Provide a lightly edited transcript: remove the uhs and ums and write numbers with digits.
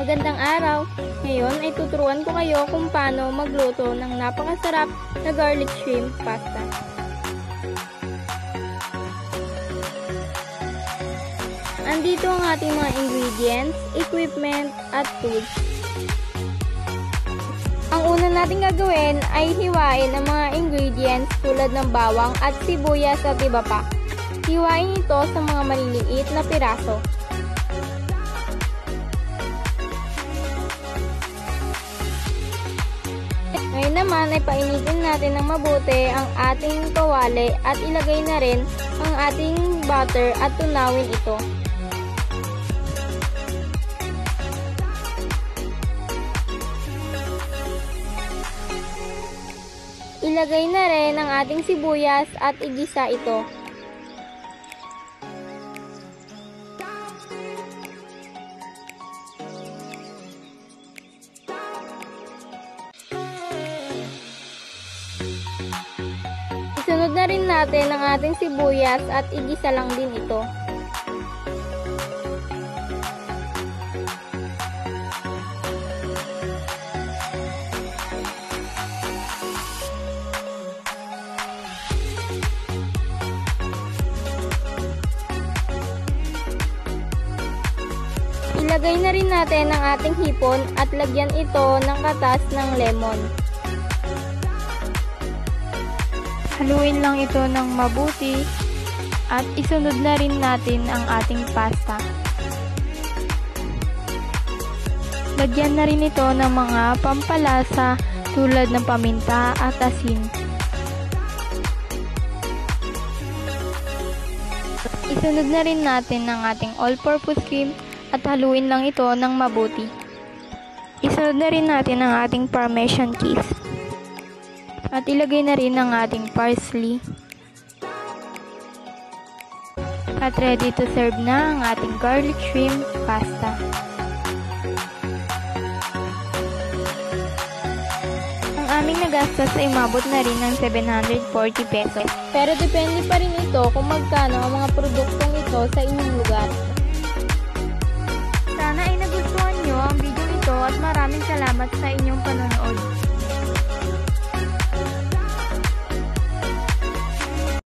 Magandang araw! Ngayon ay tuturuan ko kayo kung paano magluto ng napakasarap na garlic shrimp pasta. Andito ang ating mga ingredients, equipment at tools. Ang una natin gagawin ay hiwain ang mga ingredients tulad ng bawang at sibuyas at iba pa. Hiwain ito sa mga maliliit na piraso. Ngayon naman ay painitin natin ng mabuti ang ating kawali at ilagay na rin ang ating butter at tunawin ito. Ilagay na rin ang ating sibuyas at igisa ito. Isunod na rin natin ang ating sibuyas at igisa lang din ito. Ilagay na rin natin ang ating hipon at lagyan ito ng katas ng lemon. Haluin lang ito ng mabuti at isunod na rin natin ang ating pasta. Lagyan na rin ito ng mga pampalasa tulad ng paminta at asin. Isunod na rin natin ang ating all-purpose cream at haluin lang ito ng mabuti. Isunod na rin natin ang ating Parmesan cheese. At ilagay na rin ang ating parsley. At ready to serve na ang ating garlic shrimp pasta. Ang aming nagastos ay umabot na rin ng 740 pesos. Pero depende pa rin ito kung magkano ang mga produktong ito sa inyong lugar. Sana ay nagustuhan nyo ang video ito at maraming salamat sa inyong panonood.